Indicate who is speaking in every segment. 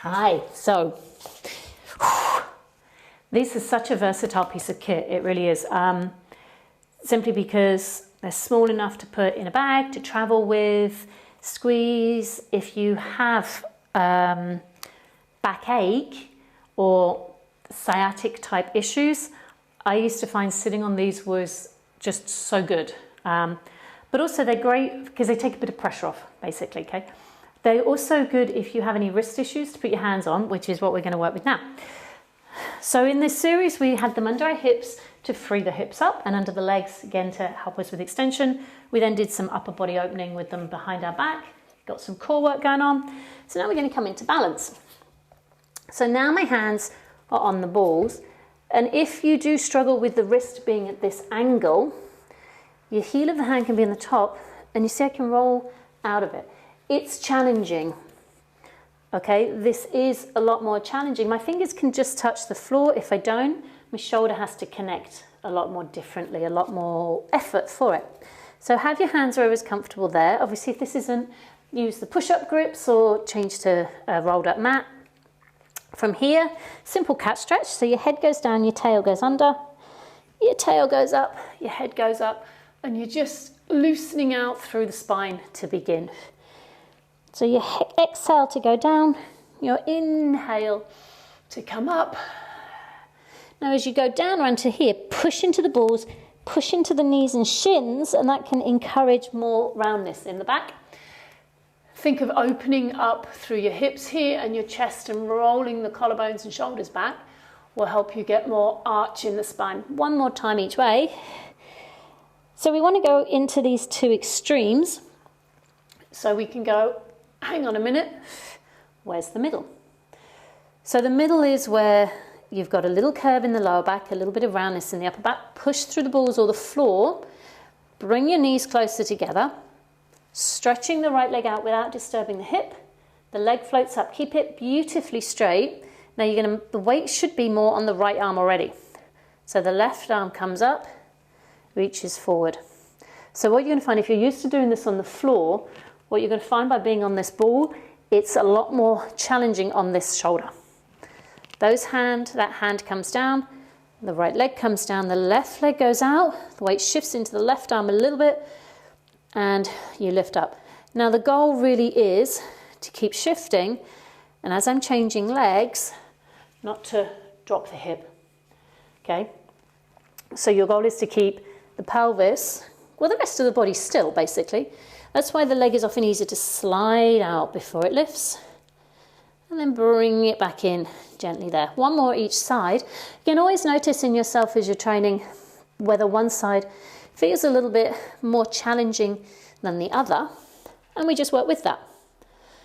Speaker 1: Hi, so this is such a versatile piece of kit, it really is. Simply because they're small enough to put in a bag, to travel with, squeeze. If you have backache or sciatic type issues, I used to find sitting on these was just so good. But also they're great because they take a bit of pressure off, basically, okay? They're also good if you have any wrist issues to put your hands on, which is what we're going to work with now. So in this series, we had them under our hips to free the hips up and under the legs, again, to help us with extension. We then did some upper body opening with them behind our back, got some core work going on. So now we're going to come into balance. So now my hands are on the balls. And if you do struggle with the wrist being at this angle, your heel of the hand can be on the top, and you see I can roll out of it. It's challenging, okay? This is a lot more challenging. My fingers can just touch the floor. If I don't, my shoulder has to connect a lot more differently, a lot more effort for it. So have your hands wherever's comfortable there. Obviously, if this isn't, use the push-up grips or change to a rolled up mat. From here, simple cat stretch. So your head goes down, your tail goes under, your tail goes up, your head goes up, and you're just loosening out through the spine to begin. So you exhale to go down, your inhale to come up. Now as you go down around to here, push into the balls, push into the knees and shins, and that can encourage more roundness in the back. Think of opening up through your hips here and your chest and rolling the collarbones and shoulders back will help you get more arch in the spine. One more time each way. So we want to go into these two extremes. So we can go, hang on a minute, where's the middle? So the middle is where you've got a little curve in the lower back, a little bit of roundness in the upper back. Push through the balls or the floor, bring your knees closer together, stretching the right leg out without disturbing the hip. The leg floats up, keep it beautifully straight. Now the weight should be more on the right arm already. So the left arm comes up, reaches forward. So what you're going to find, if you're used to doing this on the floor, what you're going to find by being on this ball, it's a lot more challenging on this shoulder. That hand comes down, the right leg comes down, the left leg goes out, the weight shifts into the left arm a little bit, and you lift up. Now the goal really is to keep shifting, and as I'm changing legs, not to drop the hip, okay? So your goal is to keep the pelvis, well, the rest of the body still, basically. That's why the leg is often easier to slide out before it lifts. And then bring it back in gently there. One more each side. You can always notice in yourself as you're training whether one side feels a little bit more challenging than the other. And we just work with that.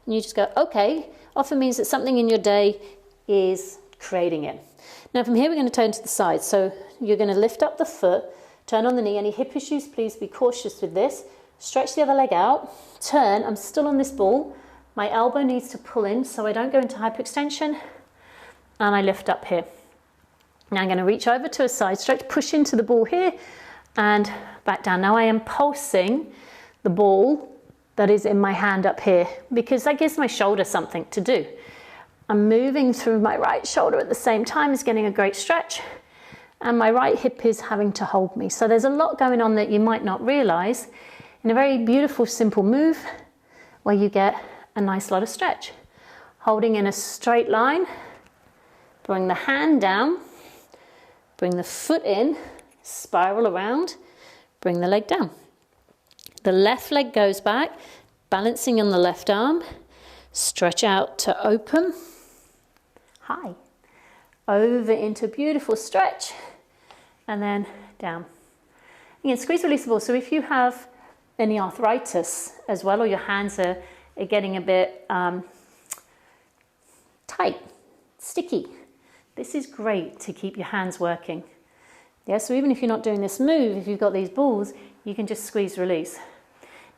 Speaker 1: And you just go, okay, often means that something in your day is creating it. Now from here we're going to turn to the side. So you're going to lift up the foot, turn on the knee. Any hip issues, please be cautious with this. Stretch the other leg out, turn, I'm still on this ball. My elbow needs to pull in so I don't go into hyperextension, and I lift up here. Now I'm going to reach over to a side stretch, push into the ball here and back down. Now I am pulsing the ball that is in my hand up here because that gives my shoulder something to do. I'm moving through my right shoulder at the same time as getting a great stretch, and my right hip is having to hold me. So there's a lot going on that you might not realize in a very beautiful, simple move where you get a nice lot of stretch. Holding in a straight line, bring the hand down, bring the foot in, spiral around, bring the leg down. The left leg goes back, balancing on the left arm, stretch out to open, high, over into beautiful stretch, and then down. Again, squeeze, release the ball. So if you have any arthritis as well, or your hands are getting a bit tight, sticky, this is great to keep your hands working. Yeah, so even if you're not doing this move, if you've got these balls, you can just squeeze, release.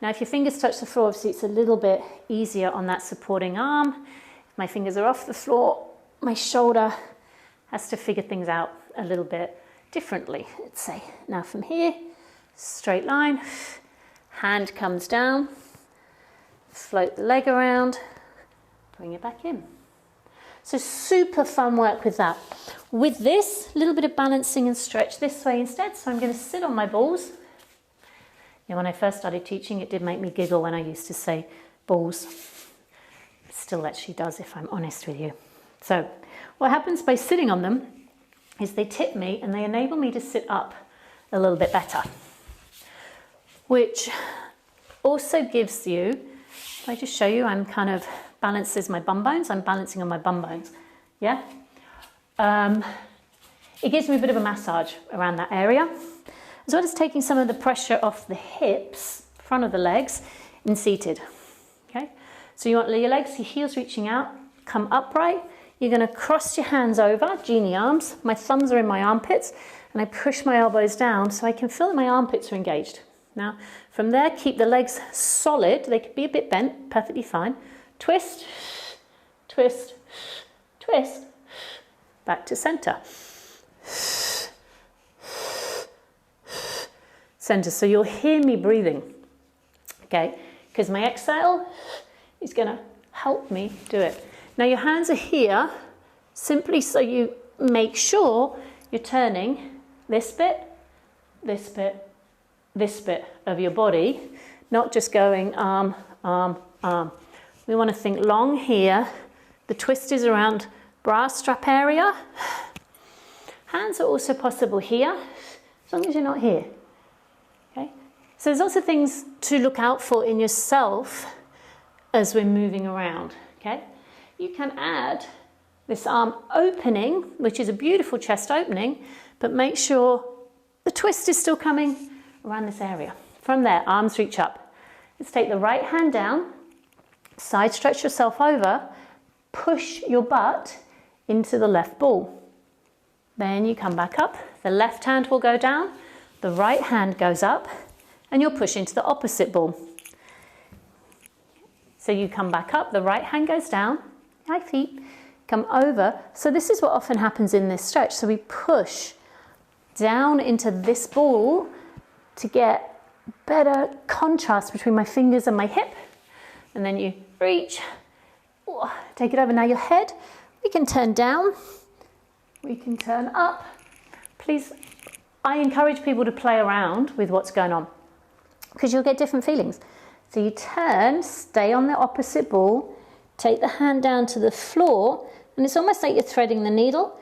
Speaker 1: Now if your fingers touch the floor, obviously it's a little bit easier on that supporting arm. If my fingers are off the floor, my shoulder has to figure things out a little bit differently, let's say. Now from here, straight line, hand comes down, float the leg around, bring it back in. So super fun work with that. With this, a little bit of balancing and stretch this way instead. So I'm going to sit on my balls. You know, when I first started teaching, it did make me giggle when I used to say balls. It still actually does, if I'm honest with you. So what happens by sitting on them is they tip me and they enable me to sit up a little bit better, which also gives you, if I just show you, I'm kind of balances my bum bones. I'm balancing on my bum bones. Yeah. It gives me a bit of a massage around that area, as well as taking some of the pressure off the hips, front of the legs, in seated. Okay. So you want your legs, your heels reaching out, come upright. You're going to cross your hands over, genie arms. My thumbs are in my armpits, and I push my elbows down so I can feel that my armpits are engaged. Now, from there, keep the legs solid. They could be a bit bent, perfectly fine. Twist, twist, twist, back to center. Center. So you'll hear me breathing, okay? Because my exhale is going to help me do it. Now your hands are here simply so you make sure you're turning this bit, this bit, this bit of your body, not just going arm, arm, arm. We want to think long here. The twist is around bra strap area. Hands are also possible here, as long as you're not here. Okay? So there's lots of things to look out for in yourself as we're moving around. Okay? You can add this arm opening, which is a beautiful chest opening, but make sure the twist is still coming around this area. From there, arms reach up. Let's take the right hand down, side stretch yourself over, push your butt into the left ball. Then you come back up, the left hand will go down, the right hand goes up, and you'll push into the opposite ball. So you come back up, the right hand goes down, high feet, come over. So this is what often happens in this stretch. So we push down into this ball to get better contrast between my fingers and my hip. And then you reach, take it over. Now your head, we can turn down, we can turn up. Please, I encourage people to play around with what's going on because you'll get different feelings. So you turn, stay on the opposite ball, take the hand down to the floor, and it's almost like you're threading the needle.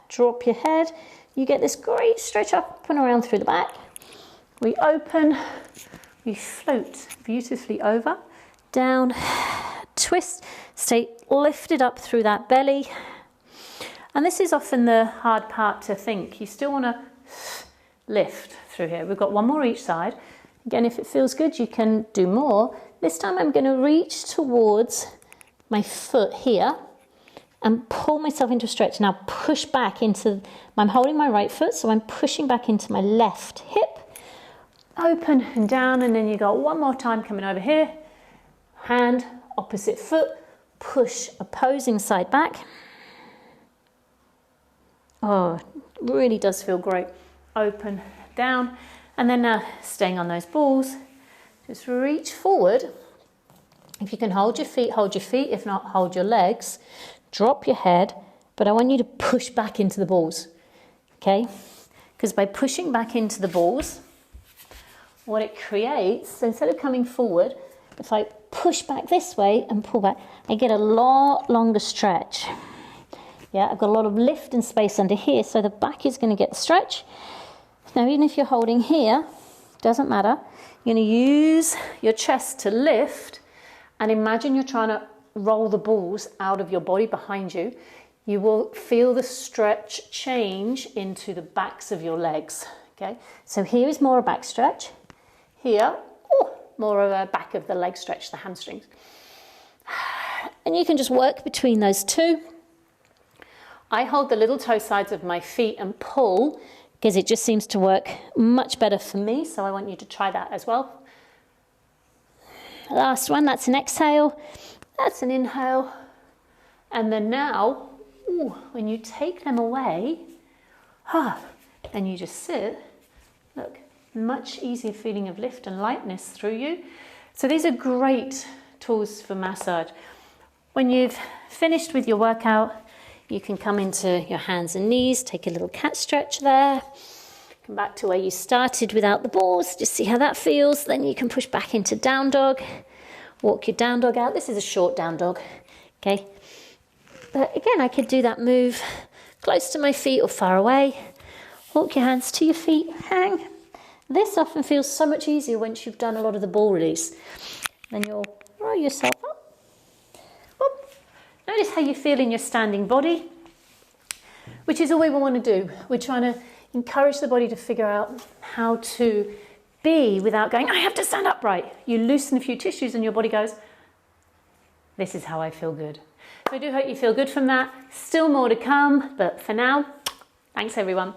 Speaker 1: Drop your head. You get this great stretch up and around through the back. We open, we float beautifully over, down, twist, stay lifted up through that belly. And this is often the hard part to think. You still want to lift through here. We've got one more each side. Again, if it feels good, you can do more. This time I'm going to reach towards my foot here and pull myself into a stretch. Now push back into, I'm holding my right foot, so I'm pushing back into my left hip. Open and down, and then you got one more time coming over here. Hand, opposite foot, push opposing side back. Oh, it really does feel great. Open, down, and then now staying on those balls, just reach forward. If you can hold your feet, hold your feet. If not, hold your legs. Drop your head, but I want you to push back into the balls, okay? Because by pushing back into the balls, what it creates, so instead of coming forward, if I push back this way and pull back, I get a lot longer stretch. Yeah, I've got a lot of lift and space under here, so the back is going to get the stretch. Now, even if you're holding here, doesn't matter. You're going to use your chest to lift, and imagine you're trying to roll the balls out of your body behind you. You will feel the stretch change into the backs of your legs. Okay, so here is more a back stretch. Here, more of a back of the leg stretch, the hamstrings. And you can just work between those two. I hold the little toe sides of my feet and pull because it just seems to work much better for me. So I want you to try that as well. Last one, that's an exhale. That's an inhale. And then now, when you take them away, and you just sit, look, much easier feeling of lift and lightness through you. So these are great tools for massage. When you've finished with your workout, you can come into your hands and knees, take a little cat stretch there. Come back to where you started without the balls, just see how that feels. Then you can push back into down dog, walk your down dog out. This is a short down dog, okay? But again, I could do that move close to my feet or far away. Walk your hands to your feet, hang. This often feels so much easier once you've done a lot of the ball release. Then you'll roll yourself up. Whoop. Notice how you feel in your standing body, which is all we want to do. We're trying to encourage the body to figure out how to be without going, I have to stand upright. You loosen a few tissues and your body goes, this is how I feel good. So I do hope you feel good from that. Still more to come, but for now, thanks everyone.